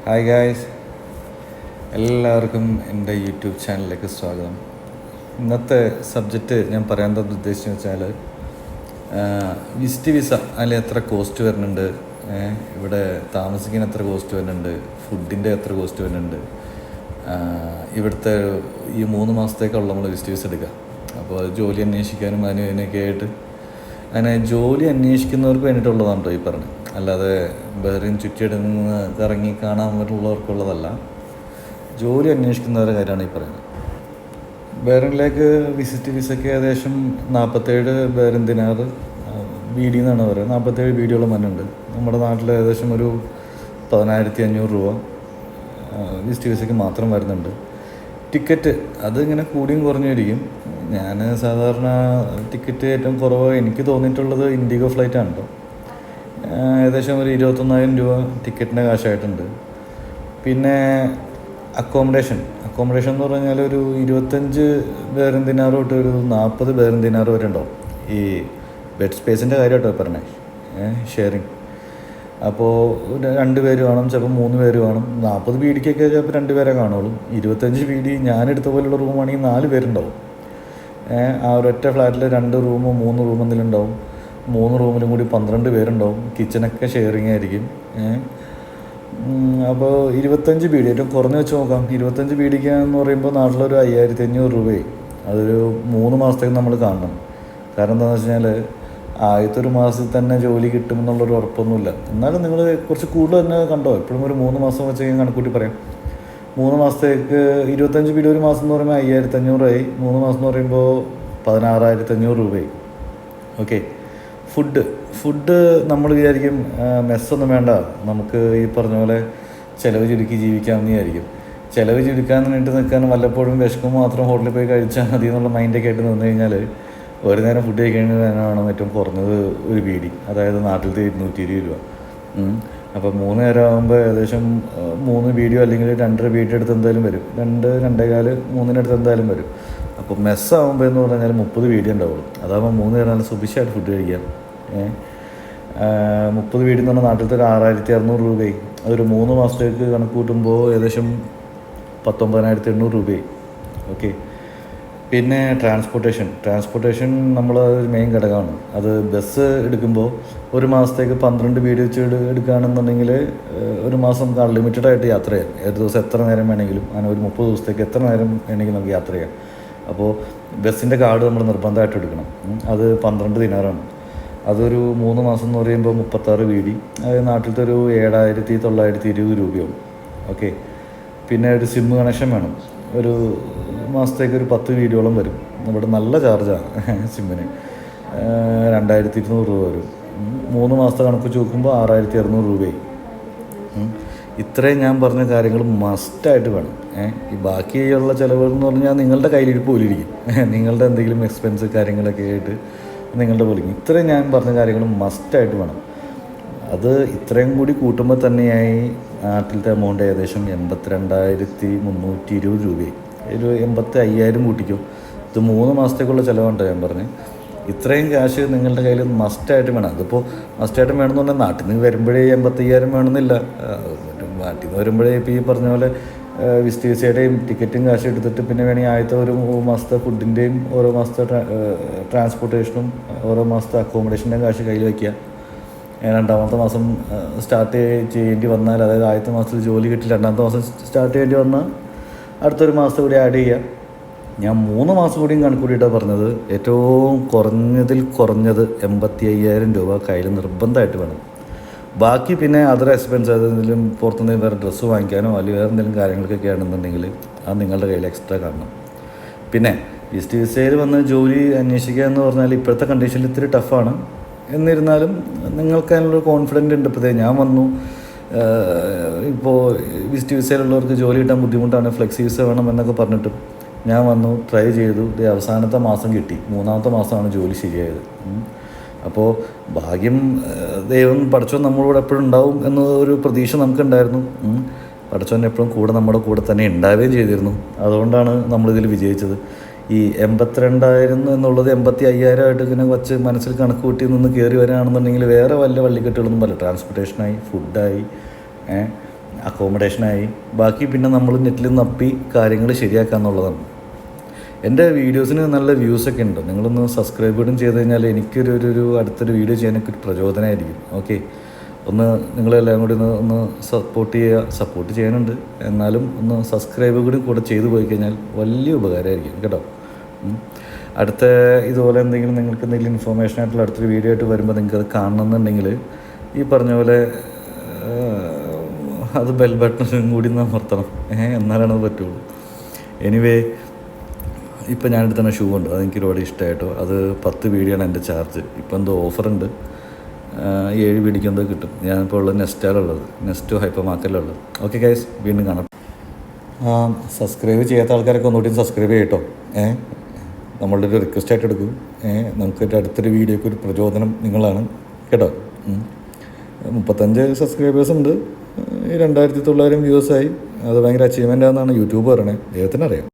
Hi guys, എല്ലാവർക്കും എൻ്റെ YouTube ചാനലിലേക്ക് സ്വാഗതം. ഇന്നത്തെ സബ്ജക്റ്റ് ഞാൻ പറയാൻ ഉദ്ദേശിച്ചെന്ന് വെച്ചാൽ വിസിറ്റ് വിസ അതിൽ എത്ര കോസ്റ്റ് വരുന്നുണ്ട്, ഇവിടെ താമസിക്കാൻ എത്ര കോസ്റ്റ് വരുന്നുണ്ട്, ഫുഡിൻ്റെ എത്ര കോസ്റ്റ് വരുന്നുണ്ട്, ഇവിടുത്തെ ഈ 3 മാസത്തേക്കുള്ള നമ്മൾ വിസിറ്റ് വിസ എടുക്കുക. അപ്പോൾ അത് ജോലി അന്വേഷിക്കാനും അതിനൊക്കെ ആയിട്ട് അങ്ങനെ ജോലി അന്വേഷിക്കുന്നവർക്ക് വേണ്ടിയിട്ടുള്ളതാണ് കേട്ടോ ഈ പറഞ്ഞത്. അല്ലാതെ ബഹ്റിൻ ചുറ്റിയിടുന്ന് കറങ്ങി കാണാൻ പറ്റുള്ളവർക്കുള്ളതല്ല, ജോലി അന്വേഷിക്കുന്നവരുടെ കാര്യമാണ് ഈ പറയുന്നത്. ബഹ്റിനിലേക്ക് വിസിറ്റ് വിസയ്ക്ക് ഏകദേശം 47 ബഹ്റിൻ ദിനാർ BD എന്നാണ് പറയുന്നത്. 47 BDയോളം മനുണ്ട്. നമ്മുടെ നാട്ടിൽ ഏകദേശം ഒരു 10,500 രൂപ വിസിറ്റ് വിസയ്ക്ക് മാത്രം വരുന്നുണ്ട്. ടിക്കറ്റ് അതിങ്ങനെ കൂടിയും കുറഞ്ഞിരിക്കും. ഞാൻ സാധാരണ ടിക്കറ്റ് ഏറ്റവും കുറവ് എനിക്ക് തോന്നിയിട്ടുള്ളത് ഇൻഡിഗോ ഫ്ലൈറ്റാണ് കേട്ടോ. ഏകദേശം ഒരു 21,000 രൂപ ടിക്കറ്റിൻ്റെ കാശായിട്ടുണ്ട്. പിന്നെ അക്കോമഡേഷൻ എന്ന് പറഞ്ഞാൽ ഒരു 25 ബഹ്റിൻ ദിനാർ തൊട്ട് ഒരു 40 ബഹ്റിൻ ദിനാർ വരെ ഉണ്ടാവും. ഈ ബെഡ് സ്പേസിൻ്റെ കാര്യമായിട്ടോ പറഞ്ഞേ, ഷെയറിങ്. അപ്പോൾ 2 പേര് കാണും, ചിലപ്പോൾ 3 പേര് കാണും. 40 BDക്കൊക്കെ ചിലപ്പോൾ 2 പേരെ കാണുള്ളൂ. 25 BD ഞാനെടുത്ത പോലുള്ള റൂമാണെങ്കിൽ 4 പേരുണ്ടാവും. ആ ഒരൊറ്റ ഫ്ലാറ്റിൽ 2 റൂമോ 3 റൂം എന്തെങ്കിലും ഉണ്ടാവും. 3 റൂമിലും കൂടി 12 പേരുണ്ടാവും. കിച്ചണൊക്കെ ഷെയറിങ് ആയിരിക്കും. അപ്പോൾ 25 BD ഏറ്റവും കുറഞ്ഞ് വെച്ച് നോക്കാം. 25 BDക്ക് എന്ന് പറയുമ്പോൾ നാട്ടിലൊരു 5,500 രൂപയായി. അതൊരു 3 മാസത്തേക്ക് നമ്മൾ കാണണം. കാരണം എന്താണെന്ന് വെച്ച് കഴിഞ്ഞാൽ ആദ്യത്തെ ഒരു മാസത്തിൽ തന്നെ ജോലി കിട്ടുമെന്നുള്ളൊരു ഉറപ്പൊന്നുമില്ല. എന്നാലും നിങ്ങൾ കുറച്ച് കൂടുതൽ തന്നെ കണ്ടോ. എപ്പോഴും ഒരു 3 മാസം വെച്ച് കഴിഞ്ഞാൽ കണക്കൂട്ടി പറയാം. 3 മാസത്തേക്ക് 25 BD ഒരു മാസം എന്ന് പറയുമ്പോൾ 5,500 ആയി. 3 മാസം എന്ന് പറയുമ്പോൾ 16,500 രൂപയായി. ഓക്കെ. ഫുഡ് നമ്മൾ വിചാരിക്കും മെസ്സൊന്നും വേണ്ട, നമുക്ക് ഈ പറഞ്ഞ പോലെ ചിലവ് ചുരുക്കി ജീവിക്കാമെന്ന് വിചാരിക്കും. ചിലവ് ചുരുക്കാൻ വേണ്ടി നിൽക്കാൻ വല്ലപ്പോഴും വിശക്കുമ്പോൾ മാത്രം ഹോട്ടലിൽ പോയി കഴിച്ചാൽ മതി എന്നുള്ള മൈൻഡൊക്കെ ആയിട്ട് നിന്ന് കഴിഞ്ഞാൽ ഒരു നേരം ഫുഡ് കഴിക്കുന്നതിനാണ് ഏറ്റവും കുറഞ്ഞത് ഒരു BD, അതായത് നാട്ടിലത്തെ 220 രൂപ. അപ്പോൾ 3 നേരം ആകുമ്പോൾ ഏകദേശം 3 BD അല്ലെങ്കിൽ 2.5 BD അടുത്ത് എന്തായാലും വരും. 2-2.25 3 എന്തായാലും വരും. അപ്പോൾ മെസ്സാകുമ്പോൾ എന്ന് പറഞ്ഞാൽ 30 BD ഉണ്ടാവുള്ളൂ. അതാകുമ്പോൾ 3 നേരം നല്ല സുഭിക്ഷമായിട്ട് ഫുഡ് കഴിക്കാം. 30 BD എന്ന് പറഞ്ഞാൽ നാട്ടിലത്തെ ഒരു 6,600 രൂപയായി. അതൊരു 3 മാസത്തേക്ക് കണക്ക് കൂട്ടുമ്പോൾ ഏകദേശം 19,800 രൂപയായി. ഓക്കെ. പിന്നെ ട്രാൻസ്പോർട്ടേഷൻ നമ്മൾ മെയിൻ ഘടകമാണ്. അത് ബസ് എടുക്കുമ്പോൾ ഒരു മാസത്തേക്ക് 12 BD വെച്ച് എടുക്കുകയാണെന്നുണ്ടെങ്കിൽ ഒരു മാസം അൺലിമിറ്റഡ് ആയിട്ട് യാത്ര ചെയ്യാം. ഏത് ദിവസം എത്ര നേരം വേണമെങ്കിലും, അങ്ങനെ ഒരു 30 ദിവസത്തേക്ക് എത്ര നേരം വേണമെങ്കിലും നമുക്ക് യാത്ര ചെയ്യാം. അപ്പോൾ ബസ്സിൻ്റെ കാർഡ് നമ്മൾ നിർബന്ധമായിട്ട് എടുക്കണം. അത് 12 ദിനാറാണ്. അതൊരു 3 മാസം എന്ന് പറയുമ്പോൾ 36 BD, അത് നാട്ടിലത്തെ ഒരു 7,920 രൂപയാവും. ഓക്കെ. പിന്നെ ഒരു സിം കണക്ഷൻ വേണം. ഒരു മാസത്തേക്ക് ഒരു 10 BDയോളം വരും. ഇവിടെ നല്ല ചാർജാണ് സിമ്മിന്. 2,200 രൂപ വരും. 3 മാസത്തെ കണക്ക് നോക്കുമ്പോൾ 6,600 രൂപയായി. ഇത്രയും ഞാൻ പറഞ്ഞ കാര്യങ്ങൾ മസ്റ്റായിട്ട് വേണം. ഈ ബാക്കിയുള്ള ചിലവുകൾ എന്ന് പറഞ്ഞാൽ നിങ്ങളുടെ കയ്യിലിരിപ്പ് പോലും ഇരിക്കും. നിങ്ങളുടെ എന്തെങ്കിലും എക്സ്പെൻസ് കാര്യങ്ങളൊക്കെ ആയിട്ട് നിങ്ങളുടെ പോലും ഇത്രയും ഞാൻ പറഞ്ഞ കാര്യങ്ങൾ മസ്റ്റായിട്ട് വേണം. അത് ഇത്രയും കൂടി കൂട്ടുമ്പോൾ തന്നെയായി നാട്ടിലത്തെ എമൗണ്ട് ഏകദേശം 82,320 രൂപയായി. ഒരു 85,000 കൂട്ടിക്കും. ഇത് 3 മാസത്തേക്കുള്ള ചിലവുണ്ട് ഞാൻ പറഞ്ഞത്. ഇത്രയും ക്യാഷ് നിങ്ങളുടെ കയ്യിൽ മസ്റ്റായിട്ട് വേണം. അതിപ്പോൾ മസ്റ്റായിട്ടും വേണമെന്ന് പറഞ്ഞാൽ നാട്ടിൽ നിന്ന് വരുമ്പോഴേ 85,000 വേണമെന്നില്ല. നാട്ടിൽ നിന്ന് വരുമ്പോഴേ ഇപ്പോൾ ഈ പറഞ്ഞ പോലെ വിസിറ്റ് വിസയുടെയും ടിക്കറ്റും കാശ് എടുത്തിട്ട് പിന്നെ വേണമെങ്കിൽ ആദ്യത്തെ ഒരു മാസത്തെ ഫുഡിൻ്റെയും ഓരോ മാസത്തെ ട്രാൻസ്പോർട്ടേഷനും ഓരോ മാസത്തെ അക്കോമഡേഷൻ്റെയും കാശ് കയ്യിൽ വയ്ക്കുക. 2ാമത്തെ മാസം സ്റ്റാർട്ട് ചെയ്യേണ്ടി വന്നാൽ, അതായത് ആദ്യത്തെ മാസത്തിൽ ജോലി കിട്ടി 2ാമത്തെ മാസം സ്റ്റാർട്ട് ചെയ്യേണ്ടി വന്നാൽ അടുത്തൊരു മാസത്തെ കൂടി ആഡ് ചെയ്യുക. ഞാൻ 3 മാസം കൂടിയും കണക്കൂടിയിട്ടാണ് പറഞ്ഞത്. ഏറ്റവും കുറഞ്ഞത് 85,000 രൂപ കയ്യിൽ നിർബന്ധമായിട്ട് വേണം. ബാക്കി പിന്നെ അതർ എക്സ്പെൻസ്, അതെന്തെങ്കിലും പുറത്തുനിന്ന് വേറെ ഡ്രസ്സ് വാങ്ങിക്കാനോ അല്ലെങ്കിൽ വേറെ എന്തെങ്കിലും കാര്യങ്ങൾക്കൊക്കെ ആണെന്നുണ്ടെങ്കിൽ അത് നിങ്ങളുടെ കയ്യിൽ എക്സ്ട്രാ കാണണം. പിന്നെ വിസിറ്റ് വിസയിൽ വന്ന് ജോലി അന്വേഷിക്കുക എന്ന് പറഞ്ഞാൽ ഇപ്പോഴത്തെ കണ്ടീഷനിൽ ഇത്തിരി ടഫാണ്. എന്നിരുന്നാലും നിങ്ങൾക്ക് അതിനുള്ള കോൺഫിഡൻ്റ് ഉണ്ട്. ഇപ്പോൾ ഞാൻ വന്നു, ഇപ്പോൾ വിസിറ്റ് വിസയിലുള്ളവർക്ക് ജോലി കിട്ടാൻ ബുദ്ധിമുട്ടാണ്, ഫ്ലെക്സി വിസ വേണം എന്നൊക്കെ പറഞ്ഞിട്ടും ഞാൻ വന്നു, ട്രൈ ചെയ്തു. അവസാനത്തെ മാസം കിട്ടി. 3ാമത്തെ മാസമാണ് ജോലി ശരിയായത്. അപ്പോൾ ഭാഗ്യം, ദൈവം പടച്ചോൻ നമ്മളോട് എപ്പോഴും ഉണ്ടാവും എന്നൊരു പ്രതീക്ഷ നമുക്കുണ്ടായിരുന്നു. പടച്ചോൻ എപ്പോഴും നമ്മുടെ കൂടെ തന്നെ ഉണ്ടാവുകയും ചെയ്തിരുന്നു. അതുകൊണ്ടാണ് നമ്മളിതിൽ വിജയിച്ചത്. ഈ 82,000 എന്നുള്ളത് 85,000 ആയിട്ട് ഇങ്ങനെ വച്ച് മനസ്സിൽ കണക്ക് കൂട്ടി നിന്ന് കയറി വരികയാണെന്നുണ്ടെങ്കിൽ വേറെ വല്ല വള്ളിക്കെട്ടുകളൊന്നും പറ്റില്ല. ട്രാൻസ്പോർട്ടേഷനായി, ഫുഡായി, അക്കോമഡേഷനായി, ബാക്കി പിന്നെ നമ്മൾ നെറ്റിൽ നപ്പി കാര്യങ്ങൾ ശരിയാക്കുക എന്നുള്ളതാണ്. എൻ്റെ വീഡിയോസിന് നല്ല വ്യൂസൊക്കെ ഉണ്ട്. നിങ്ങളൊന്ന് സബ്സ്ക്രൈബ് കൂടി ചെയ്ത് കഴിഞ്ഞാൽ എനിക്കൊരു അടുത്തൊരു വീഡിയോ ചെയ്യാനൊക്കെ ഒരു പ്രചോദനമായിരിക്കും. ഓക്കെ, ഒന്ന് നിങ്ങളെല്ലാം കൂടി ഒന്ന് സപ്പോർട്ട് ചെയ്യാനുണ്ട്. എന്നാലും ഒന്ന് സബ്സ്ക്രൈബ് കൂടെ ചെയ്തു പോയി കഴിഞ്ഞാൽ വലിയ ഉപകാരമായിരിക്കും കേട്ടോ. അടുത്ത ഇതുപോലെ നിങ്ങൾക്ക് എന്തെങ്കിലും ഇൻഫോർമേഷൻ ആയിട്ടുള്ള അടുത്തൊരു വീഡിയോ ആയിട്ട് വരുമ്പോൾ നിങ്ങൾക്ക് അത് കാണണമെന്നുണ്ടെങ്കിൽ ഈ പറഞ്ഞ പോലെ അത് ബെൽ ബട്ടണും കൂടി അമർത്തണം, എന്നാലാണ് അത് പറ്റുള്ളൂ. എനിവേ, ഇപ്പോൾ ഞാനെടുത്തുന്ന ഷൂ ഉണ്ട്, അതെനിക്ക് ഒരുപാട് ഇഷ്ടമായിട്ടോ. അത് 10 വീഡിയോ ആണ് എൻ്റെ ചാർജ്. ഇപ്പോൾ എന്തോ ഓഫറുണ്ട്, 7 വീഡിയോക്ക് എന്തോ കിട്ടും. ഞാനിപ്പോൾ ഉള്ളത് നെസ്റ്റോ ഹൈപ്പർ മാർക്കറ്റിലുള്ളത്. ഓക്കെ ഗൈസ്, വീണ്ടും കാണാം. സബ്സ്ക്രൈബ് ചെയ്യാത്ത ആൾക്കാരൊക്കെ ഒന്നുകൂടി സബ്സ്ക്രൈബ് ചെയ്യട്ടോ. നമ്മളുടെ ഒരു റിക്വസ്റ്റ് ആയിട്ട് എടുക്കും. നമുക്ക് അടുത്തൊരു വീഡിയോക്ക് ഒരു പ്രചോദനം നിങ്ങളാണ് കേട്ടോ. 35 സബ്സ്ക്രൈബേഴ്സ് ഉണ്ട്, 2900 വ്യൂസായി. അത് ഭയങ്കര അച്ചീവ്മെൻ്റ് ആണെന്നാണ് യൂട്യൂബ് പറയണേ. ദൈവത്തിനറിയാം.